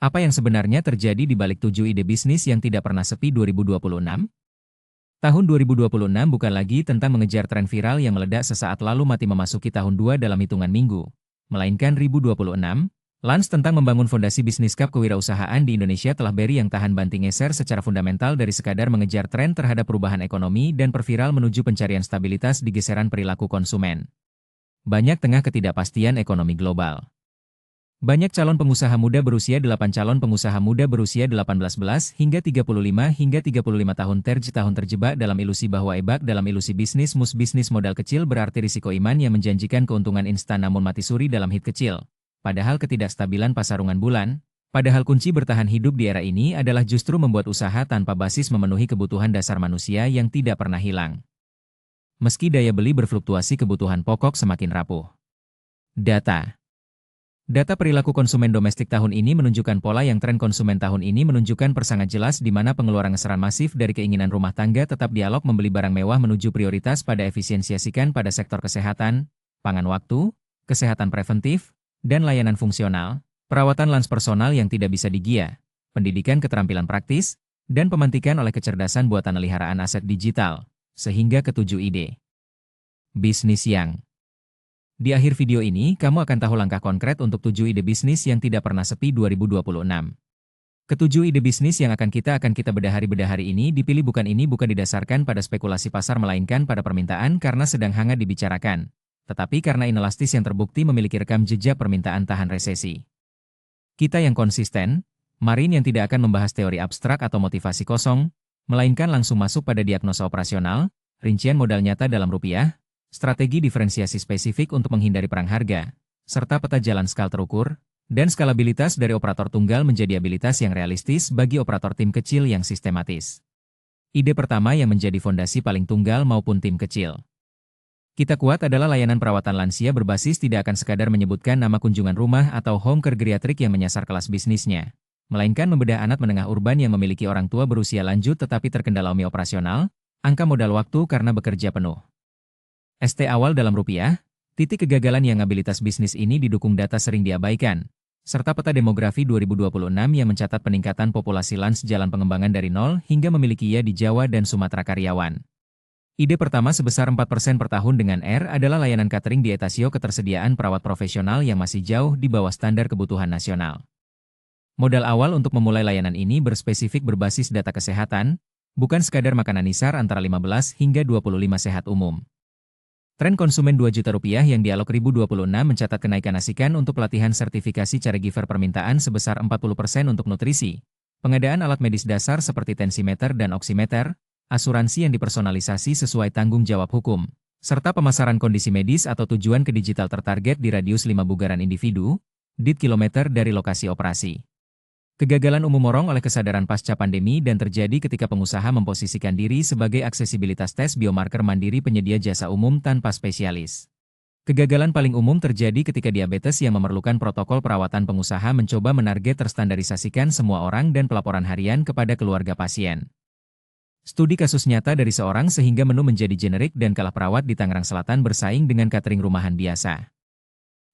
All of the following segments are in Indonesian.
Apa yang sebenarnya terjadi di balik 7 ide bisnis yang tidak pernah sepi 2026? Tahun 2026 bukan lagi tentang mengejar tren viral yang meledak sesaat lalu mati memasuki tahun 2 dalam hitungan minggu. Melainkan 2026, Lans tentang membangun fondasi bisnis kewirausahaan di Indonesia telah beri yang tahan banting geser secara fundamental dari sekadar mengejar tren terhadap perubahan ekonomi dan perviral menuju pencarian stabilitas di geseran perilaku konsumen. Banyak tengah ketidakpastian ekonomi global. Banyak calon pengusaha muda berusia 8 calon pengusaha muda berusia 18 hingga 35 tahun terjebak dalam ilusi bahwa dalam ilusi bisnis modal kecil berarti risiko iman yang menjanjikan keuntungan instan namun mati suri dalam hit kecil. Padahal ketidakstabilan pasarungan bulan, padahal kunci bertahan hidup di era ini adalah justru membuat usaha tanpa basis memenuhi kebutuhan dasar manusia yang tidak pernah hilang. Meski daya beli berfluktuasi, kebutuhan pokok semakin rapuh. Data perilaku konsumen domestik tahun ini menunjukkan pola yang tren konsumen tahun ini menunjukkan persangat jelas di mana pengeluaran ngeseran masif dari keinginan rumah tangga tetap dialog membeli barang mewah menuju prioritas pada efisiensiasikan pada sektor kesehatan, pangan waktu, kesehatan preventif, dan layanan fungsional, perawatan lans personal yang tidak bisa digia, pendidikan keterampilan praktis, dan pemantikan oleh kecerdasan buatan peliharaan aset digital, sehingga ketujuh ide bisnis yang di akhir video ini, kamu akan tahu langkah konkret untuk 7 ide bisnis yang tidak pernah sepi 2026. Ketujuh ide bisnis yang akan kita bedah hari ini bukan didasarkan pada spekulasi pasar melainkan pada permintaan karena sedang hangat dibicarakan, tetapi karena inelastis yang terbukti memiliki rekam jejak permintaan tahan resesi. Kita yang konsisten, Marin yang tidak akan membahas teori abstrak atau motivasi kosong, melainkan langsung masuk pada diagnosa operasional, rincian modal nyata dalam rupiah, strategi diferensiasi spesifik untuk menghindari perang harga, serta peta jalan skala terukur, dan skalabilitas dari operator tunggal menjadi abilitas yang realistis bagi operator tim kecil yang sistematis. Ide pertama yang menjadi fondasi paling tunggal maupun tim kecil. Kita Kuat adalah layanan perawatan lansia berbasis tidak akan sekadar menyebutkan nama kunjungan rumah atau home care geriatrik yang menyasar kelas bisnisnya, melainkan membedah anak menengah urban yang memiliki orang tua berusia lanjut tetapi terkendala operasional, angka modal waktu karena bekerja penuh. ST awal dalam rupiah, titik kegagalan yang abilitas bisnis ini didukung data sering diabaikan, serta peta demografi 2026 yang mencatat peningkatan populasi lans jalan pengembangan dari nol hingga memiliki di Jawa dan Sumatera karyawan. Ide pertama sebesar 4% per tahun dengan R adalah layanan catering di etasio ketersediaan perawat profesional yang masih jauh di bawah standar kebutuhan nasional. Modal awal untuk memulai layanan ini berspesifik berbasis data kesehatan, bukan sekadar makanan nisar antara 15 hingga 25 sehat umum. Tren konsumen 2 juta rupiah yang dialog 2026 mencatat kenaikan asikan untuk pelatihan sertifikasi caregiver permintaan sebesar 40% untuk nutrisi, pengadaan alat medis dasar seperti tensimeter dan oximeter, asuransi yang dipersonalisasi sesuai tanggung jawab hukum, serta pemasaran kondisi medis atau tujuan ke digital tertarget di radius 5 bugaran individu, dit kilometer dari lokasi operasi. Kegagalan umum morong oleh kesadaran pasca pandemi dan terjadi ketika pengusaha memposisikan diri sebagai aksesibilitas tes biomarker mandiri penyedia jasa umum tanpa spesialis. Kegagalan paling umum terjadi ketika diabetes yang memerlukan protokol perawatan pengusaha mencoba menarget terstandarisasikan semua orang dan pelaporan harian kepada keluarga pasien. Studi kasus nyata dari seorang sehingga menu menjadi generik dan kalah perawat di Tangerang Selatan bersaing dengan catering rumahan biasa.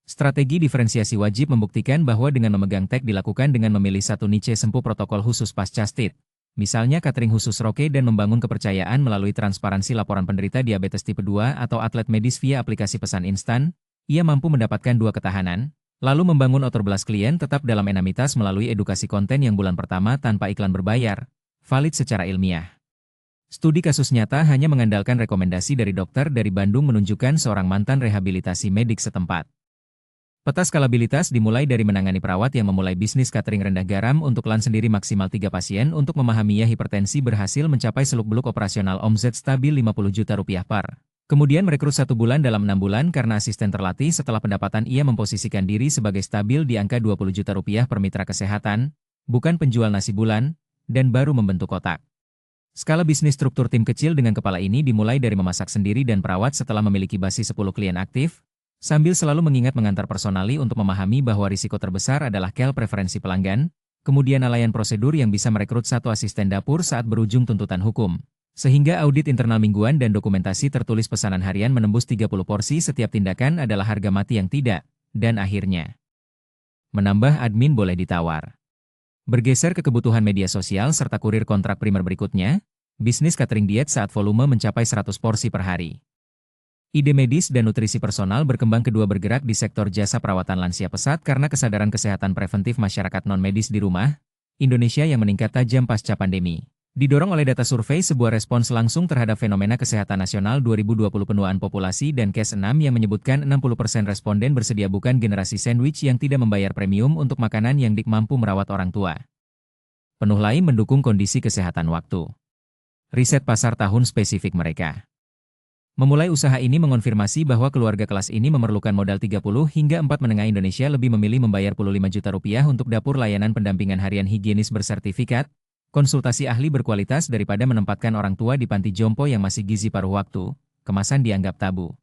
Strategi diferensiasi wajib membuktikan bahwa dengan memegang tag dilakukan dengan memilih satu niche sempuh protokol khusus pasca stit, misalnya catering khusus Roke dan membangun kepercayaan melalui transparansi laporan penderita diabetes tipe 2 atau atlet medis via aplikasi pesan instan, ia mampu mendapatkan 2 ketahanan, lalu membangun outerblast klien tetap dalam enamitas melalui edukasi konten yang bulan pertama tanpa iklan berbayar, valid secara ilmiah. Studi kasus nyata hanya mengandalkan rekomendasi dari dokter dari Bandung menunjukkan seorang mantan rehabilitasi medik setempat. Peta skalabilitas dimulai dari menangani perawat yang memulai bisnis catering rendah garam untuk LAN sendiri maksimal 3 pasien untuk memahami hipertensi berhasil mencapai seluk-beluk operasional omzet stabil 50 juta rupiah per. Kemudian merekrut 1 bulan dalam 6 bulan karena asisten terlatih setelah pendapatan ia memposisikan diri sebagai stabil di angka 20 juta rupiah per mitra kesehatan, bukan penjual nasi bulan, dan baru membentuk kotak. Skala bisnis struktur tim kecil dengan kepala ini dimulai dari memasak sendiri dan perawat setelah memiliki basis 10 klien aktif, sambil selalu mengingat mengantar personali untuk memahami bahwa risiko terbesar adalah preferensi pelanggan, kemudian layan prosedur yang bisa merekrut 1 asisten dapur saat berujung tuntutan hukum, sehingga audit internal mingguan dan dokumentasi tertulis pesanan harian menembus 30 porsi setiap tindakan adalah harga mati yang tidak, dan akhirnya menambah admin boleh ditawar. Bergeser ke kebutuhan media sosial serta kurir kontrak primer berikutnya, bisnis catering diet saat volume mencapai 100 porsi per hari. Ide medis dan nutrisi personal berkembang, kedua bergerak di sektor jasa perawatan lansia pesat karena kesadaran kesehatan preventif masyarakat non-medis di rumah, Indonesia yang meningkat tajam pasca pandemi. Didorong oleh data survei sebuah respons langsung terhadap fenomena kesehatan nasional 2020 penuaan populasi dan Kes 6 yang menyebutkan 60% responden bersedia bukan generasi sandwich yang tidak membayar premium untuk makanan yang mampu merawat orang tua. Penuh lain mendukung kondisi kesehatan waktu. Riset pasar tahun spesifik mereka. Memulai usaha ini mengonfirmasi bahwa keluarga kelas ini memerlukan modal 30 hingga 4 menengah Indonesia lebih memilih membayar puluh 5 juta rupiah untuk dapur layanan pendampingan harian higienis bersertifikat, konsultasi ahli berkualitas daripada menempatkan orang tua di panti jompo yang masih gizi paruh waktu, kemasan dianggap tabu.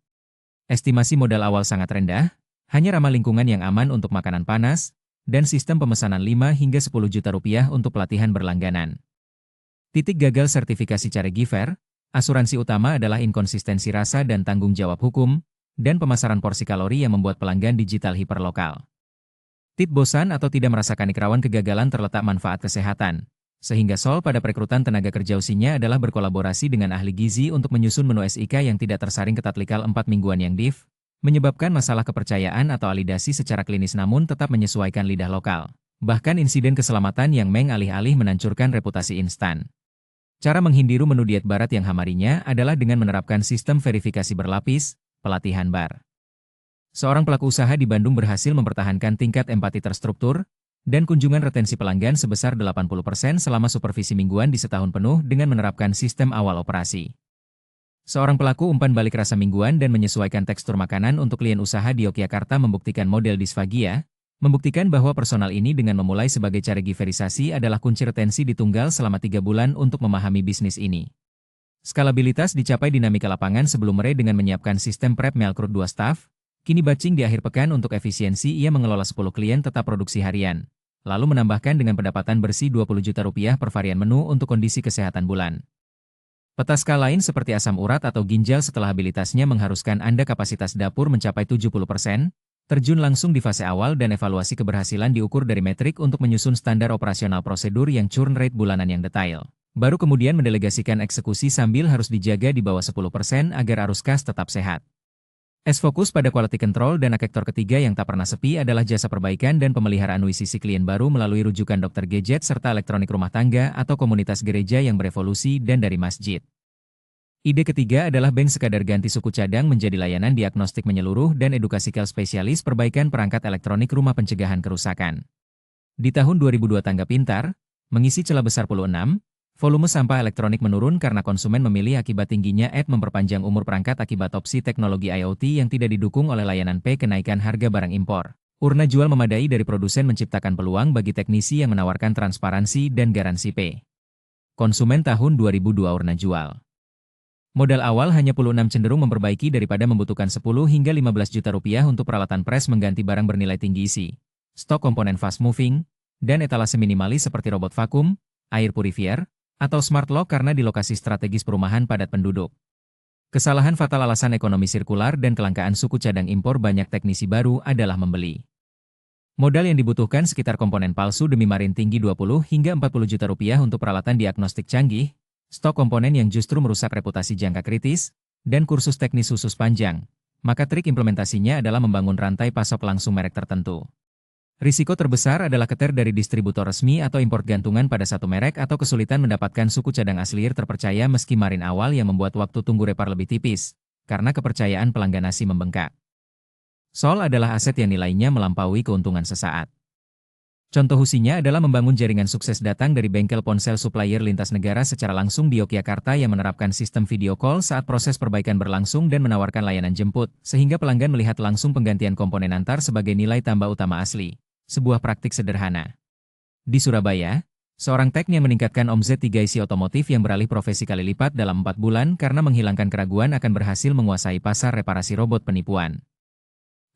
Estimasi modal awal sangat rendah, hanya ramah lingkungan yang aman untuk makanan panas, dan sistem pemesanan 5 hingga 10 juta rupiah untuk pelatihan berlangganan. Titik gagal sertifikasi Caregiver, asuransi utama adalah inkonsistensi rasa dan tanggung jawab hukum, dan pemasaran porsi kalori yang membuat pelanggan digital hiperlokal. Tip bosan atau tidak merasakan rawan kegagalan terletak manfaat kesehatan. Sehingga Sol pada perekrutan tenaga kerja usinya adalah berkolaborasi dengan ahli gizi untuk menyusun menu SIK yang tidak tersaring ketat likal 4 mingguan yang menyebabkan masalah kepercayaan atau alidasi secara klinis namun tetap menyesuaikan lidah lokal. Bahkan insiden keselamatan yang alih-alih menancurkan reputasi instan. Cara menghindari menu diet barat yang hamarinya adalah dengan menerapkan sistem verifikasi berlapis, pelatihan bar. Seorang pelaku usaha di Bandung berhasil mempertahankan tingkat empati terstruktur, dan kunjungan retensi pelanggan sebesar 80% selama supervisi mingguan di setahun penuh dengan menerapkan sistem awal operasi. Seorang pelaku umpan balik rasa mingguan dan menyesuaikan tekstur makanan untuk klien usaha di Yogyakarta membuktikan model disfagia, membuktikan bahwa personal ini dengan memulai sebagai caregiverisasi adalah kunci retensi di tunggal selama 3 bulan untuk memahami bisnis ini. Skalabilitas dicapai dinamika lapangan sebelum Mere dengan menyiapkan sistem prep meal crew 2 staff, kini batching di akhir pekan untuk efisiensi ia mengelola 10 klien tetap produksi harian. Lalu menambahkan dengan pendapatan bersih 20 juta rupiah per varian menu untuk kondisi kesehatan bulan. Petaska lain seperti asam urat atau ginjal setelah habilitasnya mengharuskan Anda kapasitas dapur mencapai 70%, terjun langsung di fase awal dan evaluasi keberhasilan diukur dari metrik untuk menyusun standar operasional prosedur yang churn rate bulanan yang detail. Baru kemudian mendelegasikan eksekusi sambil harus dijaga di bawah 10% agar arus kas tetap sehat. Fokus pada quality control dan aktor ketiga yang tak pernah sepi adalah jasa perbaikan dan pemeliharaan WCC klien baru melalui rujukan dokter gadget serta elektronik rumah tangga atau komunitas gereja yang berevolusi dan dari masjid. Ide ketiga adalah bank sekadar ganti suku cadang menjadi layanan diagnostik menyeluruh dan edukasikal spesialis perbaikan perangkat elektronik rumah pencegahan kerusakan. Di tahun 2002 Tangga Pintar, mengisi celah besar 6, volume sampah elektronik menurun karena konsumen memilih akibat tingginya memperpanjang umur perangkat akibat opsi teknologi IoT yang tidak didukung oleh layanan kenaikan harga barang impor. Urna jual memadai dari produsen menciptakan peluang bagi teknisi yang menawarkan transparansi dan garansi konsumen tahun 2002 urna jual. Modal awal hanya 16 cenderung memperbaiki daripada membutuhkan 10 hingga 15 juta rupiah untuk peralatan pres mengganti barang bernilai tinggi isi, stok komponen fast moving, dan etalase minimalis seperti robot vakum, air purifier, atau smart lock karena di lokasi strategis perumahan padat penduduk. Kesalahan fatal alasan ekonomi sirkular dan kelangkaan suku cadang impor banyak teknisi baru adalah membeli. Modal yang dibutuhkan sekitar komponen palsu demi marin tinggi 20 hingga 40 juta rupiah untuk peralatan diagnostik canggih, stok komponen yang justru merusak reputasi jangka kritis, dan kursus teknis khusus panjang. Maka trik implementasinya adalah membangun rantai pasok langsung merek tertentu. Risiko terbesar adalah keter dari distributor resmi atau import gantungan pada satu merek atau kesulitan mendapatkan suku cadang asli terpercaya meski marin awal yang membuat waktu tunggu repar lebih tipis, karena kepercayaan pelanggan nasi membengkak. Sol adalah aset yang nilainya melampaui keuntungan sesaat. Contoh husinya adalah membangun jaringan sukses datang dari bengkel ponsel supplier lintas negara secara langsung di Yogyakarta yang menerapkan sistem video call saat proses perbaikan berlangsung dan menawarkan layanan jemput, sehingga pelanggan melihat langsung penggantian komponen antar sebagai nilai tambah utama asli. Sebuah praktik sederhana. Di Surabaya, seorang teknik yang meningkatkan omzet 3 isi otomotif yang beralih profesi kali lipat dalam 4 bulan karena menghilangkan keraguan akan berhasil menguasai pasar reparasi robot penipuan.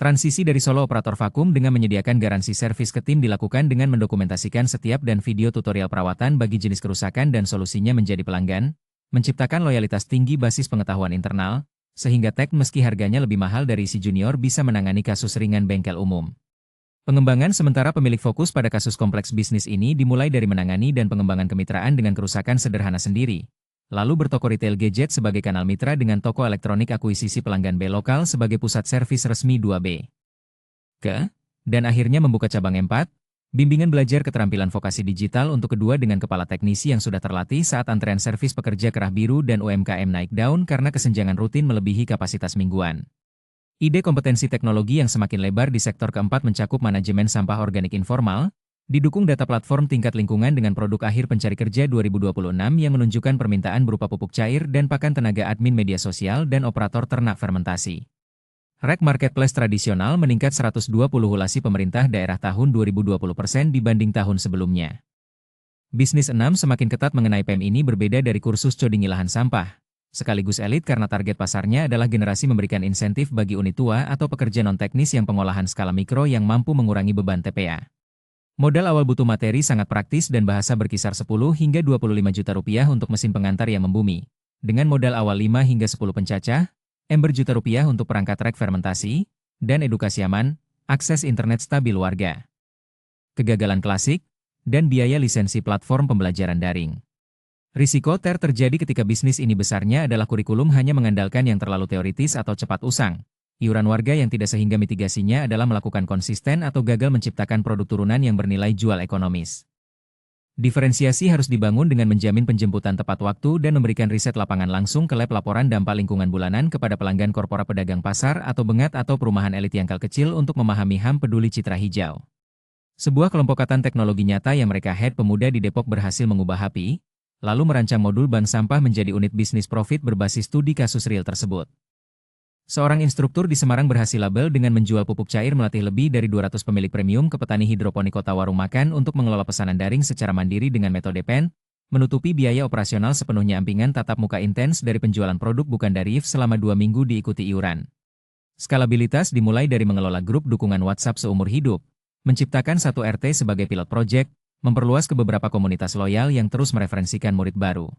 Transisi dari solo operator vakum dengan menyediakan garansi servis ke tim dilakukan dengan mendokumentasikan setiap dan video tutorial perawatan bagi jenis kerusakan dan solusinya menjadi pelanggan, menciptakan loyalitas tinggi basis pengetahuan internal, sehingga tech meski harganya lebih mahal dari si junior bisa menangani kasus ringan bengkel umum. Pengembangan sementara pemilik fokus pada kasus kompleks bisnis ini dimulai dari menangani dan pengembangan kemitraan dengan kerusakan sederhana sendiri. Lalu bertoko retail gadget sebagai kanal mitra dengan toko elektronik akuisisi pelanggan B lokal sebagai pusat servis resmi 2B. Dan akhirnya membuka cabang 4, bimbingan belajar keterampilan vokasi digital untuk kedua dengan kepala teknisi yang sudah terlatih saat antrean servis pekerja kerah biru dan UMKM naik daun karena kesenjangan rutin melebihi kapasitas mingguan. Ide kompetensi teknologi yang semakin lebar di sektor keempat mencakup manajemen sampah organik informal, didukung data platform tingkat lingkungan dengan produk akhir pencari kerja 2026 yang menunjukkan permintaan berupa pupuk cair dan pakan tenaga admin media sosial dan operator ternak fermentasi. Rek marketplace tradisional meningkat 120 hulasi pemerintah daerah tahun 2020% dibanding tahun sebelumnya. Bisnis 6 semakin ketat mengenai PEM ini berbeda dari kursus coding ilahan sampah. Sekaligus elit karena target pasarnya adalah generasi memberikan insentif bagi unit tua atau pekerja non-teknis yang pengolahan skala mikro yang mampu mengurangi beban TPA. Modal awal butuh materi sangat praktis dan bahasa berkisar 10 hingga 25 juta rupiah untuk mesin pengantar yang membumi. Dengan modal awal 5 hingga 10 pencacah, berjuta rupiah untuk perangkat rek fermentasi, dan edukasi aman, akses internet stabil warga. Kegagalan klasik, dan biaya lisensi platform pembelajaran daring. Risiko terjadi ketika bisnis ini besarnya adalah kurikulum hanya mengandalkan yang terlalu teoritis atau cepat usang. Iuran warga yang tidak sehingga mitigasinya adalah melakukan konsisten atau gagal menciptakan produk turunan yang bernilai jual ekonomis. Diferensiasi harus dibangun dengan menjamin penjemputan tepat waktu dan memberikan riset lapangan langsung ke lab laporan dampak lingkungan bulanan kepada pelanggan korporat pedagang pasar atau bengat atau perumahan elit yangkal kecil untuk memahami HAM peduli citra hijau. Sebuah kelompokatan teknologi nyata yang mereka head pemuda di Depok berhasil mengubah HAPI, lalu merancang modul bank sampah menjadi unit bisnis profit berbasis studi kasus real tersebut. Seorang instruktur di Semarang berhasil label dengan menjual pupuk cair melatih lebih dari 200 pemilik premium ke petani hidroponik kota warung makan untuk mengelola pesanan daring secara mandiri dengan metode PEN, menutupi biaya operasional sepenuhnya ampingan tatap muka intens dari penjualan produk bukan dari IF selama 2 minggu diikuti iuran. Skalabilitas dimulai dari mengelola grup dukungan WhatsApp seumur hidup, menciptakan satu RT sebagai pilot project, memperluas ke beberapa komunitas loyal yang terus mereferensikan murid baru.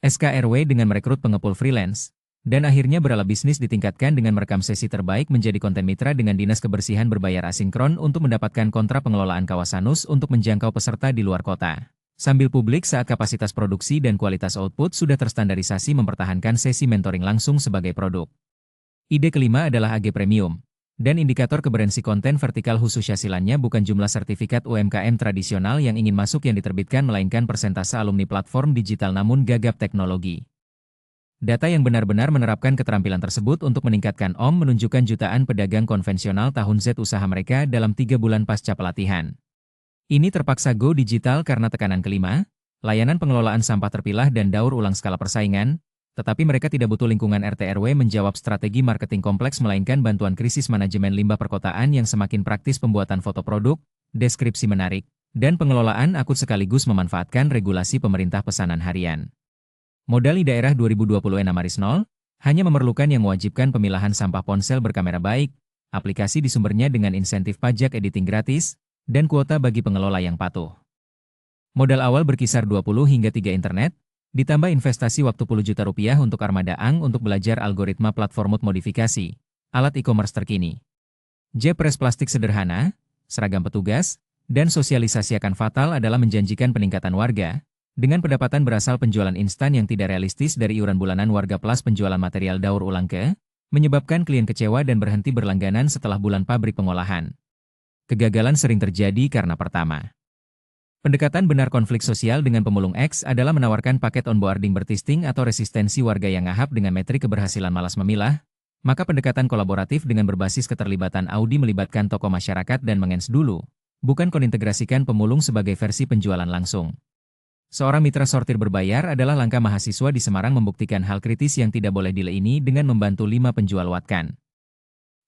SKRW dengan merekrut pengepul freelance, dan akhirnya berala bisnis ditingkatkan dengan merekam sesi terbaik menjadi konten mitra dengan Dinas Kebersihan berbayar asinkron untuk mendapatkan kontrak pengelolaan kawasan US untuk menjangkau peserta di luar kota. Sambil publik saat kapasitas produksi dan kualitas output sudah terstandarisasi mempertahankan sesi mentoring langsung sebagai produk. Ide kelima adalah AG Premium. Dan indikator keberensi konten vertikal khusus hasilannya bukan jumlah sertifikat UMKM tradisional yang ingin masuk yang diterbitkan melainkan persentase alumni platform digital namun gagap teknologi. Data yang benar-benar menerapkan keterampilan tersebut untuk meningkatkan OM menunjukkan jutaan pedagang konvensional tahun Z usaha mereka dalam 3 bulan pasca pelatihan. Ini terpaksa go digital karena tekanan kelima, layanan pengelolaan sampah terpilah dan daur ulang skala persaingan, tetapi mereka tidak butuh lingkungan RT/RW menjawab strategi marketing kompleks melainkan bantuan krisis manajemen limbah perkotaan yang semakin praktis pembuatan foto produk, deskripsi menarik, dan pengelolaan akut sekaligus memanfaatkan regulasi pemerintah pesanan harian. Modal di daerah 2026 Maris 0, hanya memerlukan yang mewajibkan pemilahan sampah ponsel berkamera baik, aplikasi di sumbernya dengan insentif pajak editing gratis, dan kuota bagi pengelola yang patuh. Modal awal berkisar 20 hingga 3 internet, ditambah investasi waktu puluh juta rupiah untuk armada Ang untuk belajar algoritma platform modifikasi, alat e-commerce terkini. Jepres plastik sederhana, seragam petugas, dan sosialisasi akan fatal adalah menjanjikan peningkatan warga, dengan pendapatan berasal penjualan instan yang tidak realistis dari iuran bulanan warga plus penjualan material daur ulang menyebabkan klien kecewa dan berhenti berlangganan setelah bulan pabrik pengolahan. Kegagalan sering terjadi karena pertama, pendekatan benar konflik sosial dengan pemulung X adalah menawarkan paket onboarding bertisting atau resistensi warga yang ngahap dengan metrik keberhasilan malas memilah, maka pendekatan kolaboratif dengan berbasis keterlibatan Audi melibatkan tokoh masyarakat dan mengens dulu, bukan konintegrasikan pemulung sebagai versi penjualan langsung. Seorang mitra sortir berbayar adalah langkah mahasiswa di Semarang membuktikan hal kritis yang tidak boleh delay ini dengan membantu 5 penjual Watkan.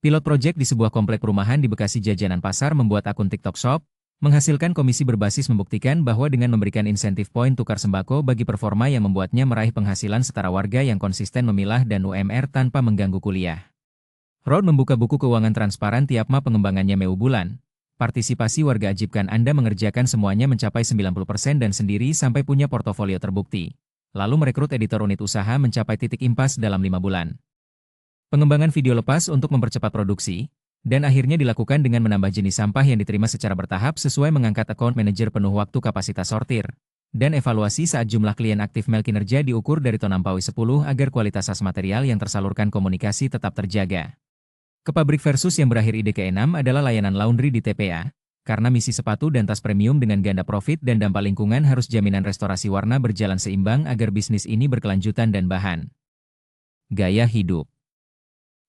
Pilot project di sebuah komplek perumahan di Bekasi Jajanan Pasar membuat akun TikTok Shop, menghasilkan komisi berbasis membuktikan bahwa dengan memberikan insentif poin tukar sembako bagi performa yang membuatnya meraih penghasilan setara warga yang konsisten memilah dan UMR tanpa mengganggu kuliah. Road membuka buku keuangan transparan tiap pengembangannya meu bulan. Partisipasi warga ajibkan Anda mengerjakan semuanya mencapai 90% dan sendiri sampai punya portofolio terbukti. Lalu merekrut editor unit usaha mencapai titik impas dalam 5 bulan. Pengembangan video lepas untuk mempercepat produksi. Dan akhirnya dilakukan dengan menambah jenis sampah yang diterima secara bertahap sesuai mengangkat account manager penuh waktu kapasitas sortir. Dan evaluasi saat jumlah klien aktif mel kinerja diukur dari Tonampawi 10 agar kualitas as material yang tersalurkan komunikasi tetap terjaga. Ke pabrik versus yang berakhir ide ke-6 adalah layanan laundry di TPA. Karena misi sepatu dan tas premium dengan ganda profit dan dampak lingkungan harus jaminan restorasi warna berjalan seimbang agar bisnis ini berkelanjutan dan bahan. Gaya hidup.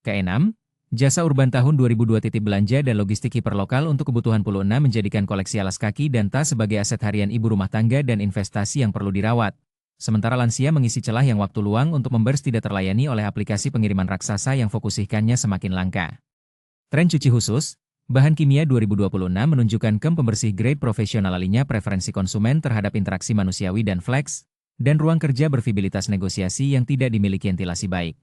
Ke-6, jasa urban tahun 2002. Belanja dan logistik hiperlokal untuk kebutuhan Pulau 6 menjadikan koleksi alas kaki dan tas sebagai aset harian ibu rumah tangga dan investasi yang perlu dirawat. Sementara lansia mengisi celah yang waktu luang untuk members tidak terlayani oleh aplikasi pengiriman raksasa yang fokusihkannya semakin langka. Tren cuci khusus, bahan kimia 2026 menunjukkan pembersih grade profesional alinya preferensi konsumen terhadap interaksi manusiawi dan flex, dan ruang kerja bervibilitas negosiasi yang tidak dimiliki ventilasi baik.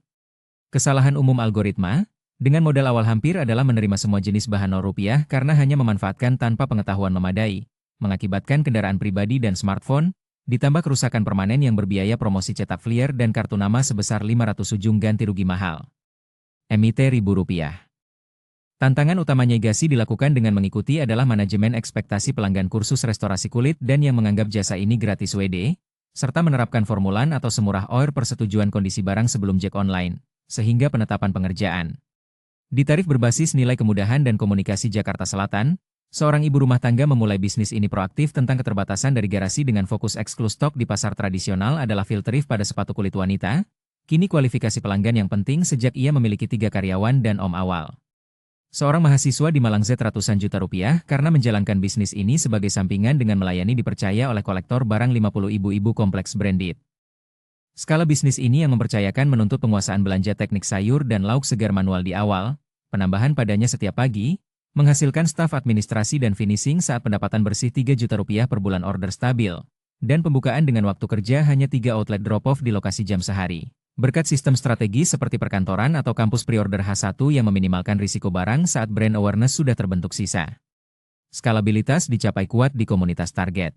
Kesalahan umum algoritma, dengan modal awal hampir adalah menerima semua jenis bahan Rp0 karena hanya memanfaatkan tanpa pengetahuan memadai, mengakibatkan kendaraan pribadi dan smartphone, ditambah kerusakan permanen yang berbiaya promosi cetak flyer dan kartu nama sebesar 500 ujung ganti rugi mahal. MIT Rp1.000. Tantangan utama nyegasi dilakukan dengan mengikuti adalah manajemen ekspektasi pelanggan kursus restorasi kulit dan yang menganggap jasa ini gratis WD, serta menerapkan formulan atau semurah OIR persetujuan kondisi barang sebelum cek online, sehingga penetapan pengerjaan. Di tarif berbasis nilai kemudahan dan komunikasi Jakarta Selatan, seorang ibu rumah tangga memulai bisnis ini proaktif tentang keterbatasan dari garasi dengan fokus eksklus stok di pasar tradisional adalah filterif pada sepatu kulit wanita, kini kualifikasi pelanggan yang penting sejak ia memiliki 3 karyawan dan om awal. Seorang mahasiswa di Malang Z ratusan juta rupiah karena menjalankan bisnis ini sebagai sampingan dengan melayani dipercaya oleh kolektor barang 50 ibu-ibu kompleks branded. Skala bisnis ini yang mempercayakan menuntut penguasaan belanja teknik sayur dan lauk segar manual di awal, penambahan padanya setiap pagi, menghasilkan staf administrasi dan finishing saat pendapatan bersih 3 juta rupiah per bulan order stabil, dan pembukaan dengan waktu kerja hanya 3 outlet drop-off di lokasi jam sehari. Berkat sistem strategis seperti perkantoran atau kampus pre-order H1 yang meminimalkan risiko barang saat brand awareness sudah terbentuk sisa. Skalabilitas dicapai kuat di komunitas target.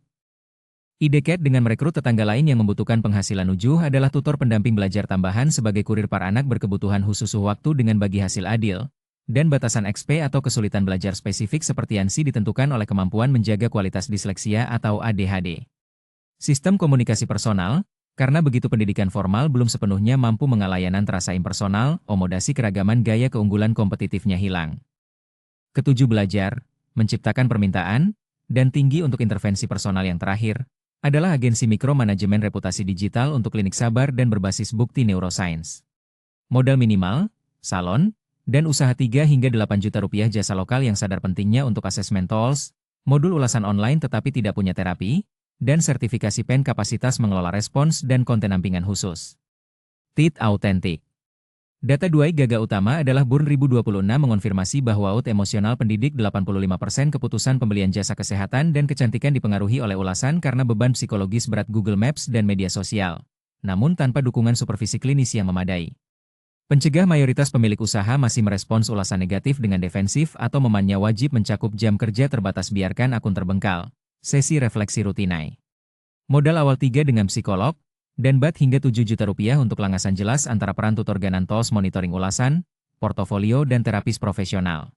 IDCAT dengan merekrut tetangga lain yang membutuhkan penghasilan ujuh adalah tutor pendamping belajar tambahan sebagai kurir para anak berkebutuhan khusus waktu dengan bagi hasil adil, dan batasan XP atau kesulitan belajar spesifik seperti ANSI ditentukan oleh kemampuan menjaga kualitas disleksia atau ADHD. Sistem komunikasi personal, karena begitu pendidikan formal belum sepenuhnya mampu mengalayanan terasa impersonal, omodasi keragaman gaya keunggulan kompetitifnya hilang. Ketujuh belajar, menciptakan permintaan, dan tinggi untuk intervensi personal yang terakhir, adalah agensi mikro manajemen reputasi digital untuk klinik sabar dan berbasis bukti neuroscience. Modal minimal, salon, dan usaha 3 hingga 8 juta rupiah jasa lokal yang sadar pentingnya untuk asesmen tools, modul ulasan online tetapi tidak punya terapi, dan sertifikasi PEN kapasitas mengelola respons dan konten ampingan khusus. TIT autentik. Data 2 gaga utama adalah Burn 2026 mengonfirmasi bahwa out emosional pendidik 85% keputusan pembelian jasa kesehatan dan kecantikan dipengaruhi oleh ulasan karena beban psikologis berat Google Maps dan media sosial, namun tanpa dukungan supervisi klinis yang memadai. Pencegah mayoritas pemilik usaha masih merespons ulasan negatif dengan defensif atau memannya wajib mencakup jam kerja terbatas biarkan akun terbengkal. Sesi refleksi rutinai. Modal awal 3 dengan psikolog, dan bat hingga 7 juta rupiah untuk langasan jelas antara peran tutor Ganan tools monitoring ulasan, portofolio dan terapis profesional.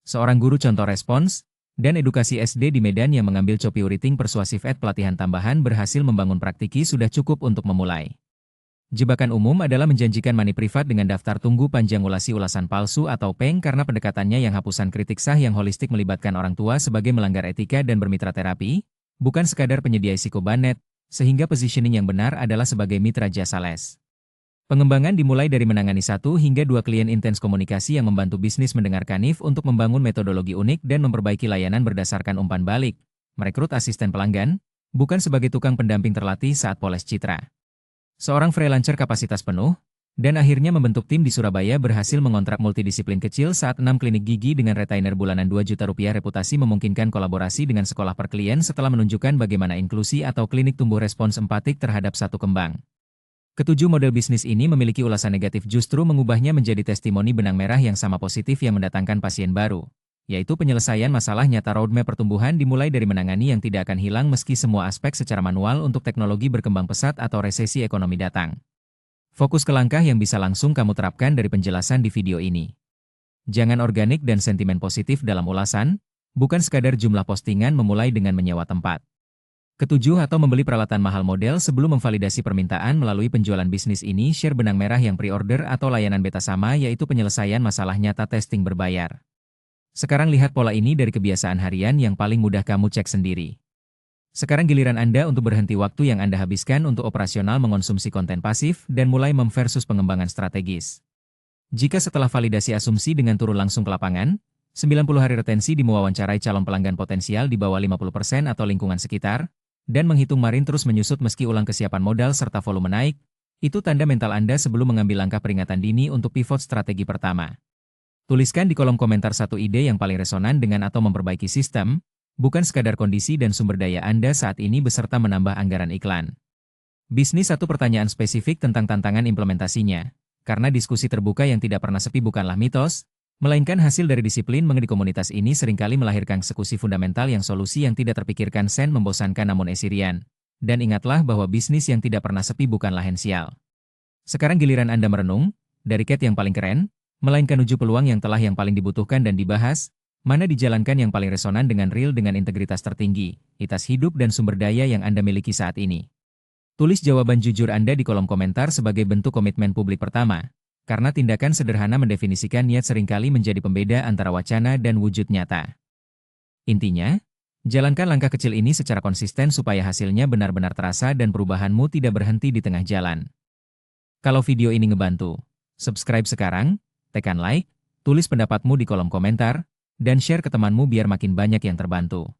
Seorang guru contoh respons, dan edukasi SD di Medan yang mengambil copywriting persuasif pelatihan tambahan berhasil membangun praktiki sudah cukup untuk memulai. Jebakan umum adalah menjanjikan money privat dengan daftar tunggu panjang ulasi ulasan palsu atau peng karena pendekatannya yang hapusan kritik sah yang holistik melibatkan orang tua sebagai melanggar etika dan bermitra terapi, bukan sekadar penyedia psikobanet, sehingga positioning yang benar adalah sebagai mitra jasa les. Pengembangan dimulai dari menangani 1 hingga 2 klien intens komunikasi yang membantu bisnis mendengarkan if untuk membangun metodologi unik dan memperbaiki layanan berdasarkan umpan balik, merekrut asisten pelanggan, bukan sebagai tukang pendamping terlatih saat poles citra. Seorang freelancer kapasitas penuh, dan akhirnya membentuk tim di Surabaya berhasil mengontrak multidisiplin kecil saat 6 klinik gigi dengan retainer bulanan 2 juta rupiah reputasi memungkinkan kolaborasi dengan sekolah per klien setelah menunjukkan bagaimana inklusi atau klinik tumbuh respons empatik terhadap satu kembang. Ketujuh model bisnis ini memiliki ulasan negatif justru mengubahnya menjadi testimoni benang merah yang sama positif yang mendatangkan pasien baru, yaitu penyelesaian masalah nyata. Roadmap pertumbuhan dimulai dari menangani yang tidak akan hilang meski semua aspek secara manual untuk teknologi berkembang pesat atau resesi ekonomi datang. Fokus ke langkah yang bisa langsung kamu terapkan dari penjelasan di video ini. Jangan organik dan sentimen positif dalam ulasan, bukan sekadar jumlah postingan memulai dengan menyewa tempat. Ketujuh atau membeli peralatan mahal model sebelum memvalidasi permintaan melalui penjualan bisnis ini share benang merah yang pre-order atau layanan beta sama yaitu penyelesaian masalah nyata testing berbayar. Sekarang lihat pola ini dari kebiasaan harian yang paling mudah kamu cek sendiri. Sekarang giliran Anda untuk berhenti waktu yang Anda habiskan untuk operasional mengonsumsi konten pasif dan mulai versus pengembangan strategis. Jika setelah validasi asumsi dengan turun langsung ke lapangan, 90 hari retensi di mewawancarai calon pelanggan potensial di bawah 50% atau lingkungan sekitar, dan menghitung marin terus menyusut meski ulang kesiapan modal serta volume naik, itu tanda mental Anda sebelum mengambil langkah peringatan dini untuk pivot strategi pertama. Tuliskan di kolom komentar satu ide yang paling resonan dengan atau memperbaiki sistem, bukan sekadar kondisi dan sumber daya Anda saat ini beserta menambah anggaran iklan. Bisnis satu pertanyaan spesifik tentang tantangan implementasinya, karena diskusi terbuka yang tidak pernah sepi bukanlah mitos, melainkan hasil dari disiplin mengenai komunitas ini seringkali melahirkan eksekusi fundamental yang solusi yang tidak terpikirkan sen membosankan namun esirian. Dan ingatlah bahwa bisnis yang tidak pernah sepi bukanlah hensial. Sekarang giliran Anda merenung, dari cat yang paling keren, melainkan uju peluang yang paling dibutuhkan dan dibahas, mana dijalankan yang paling resonan dengan real dengan integritas tertinggi, itas hidup dan sumber daya yang Anda miliki saat ini. Tulis jawaban jujur Anda di kolom komentar sebagai bentuk komitmen publik pertama. Karena tindakan sederhana mendefinisikan niat seringkali menjadi pembeda antara wacana dan wujud nyata. Intinya, jalankan langkah kecil ini secara konsisten supaya hasilnya benar-benar terasa dan perubahanmu tidak berhenti di tengah jalan. Kalau video ini ngebantu, subscribe sekarang, tekan like, tulis pendapatmu di kolom komentar, dan share ke temanmu biar makin banyak yang terbantu.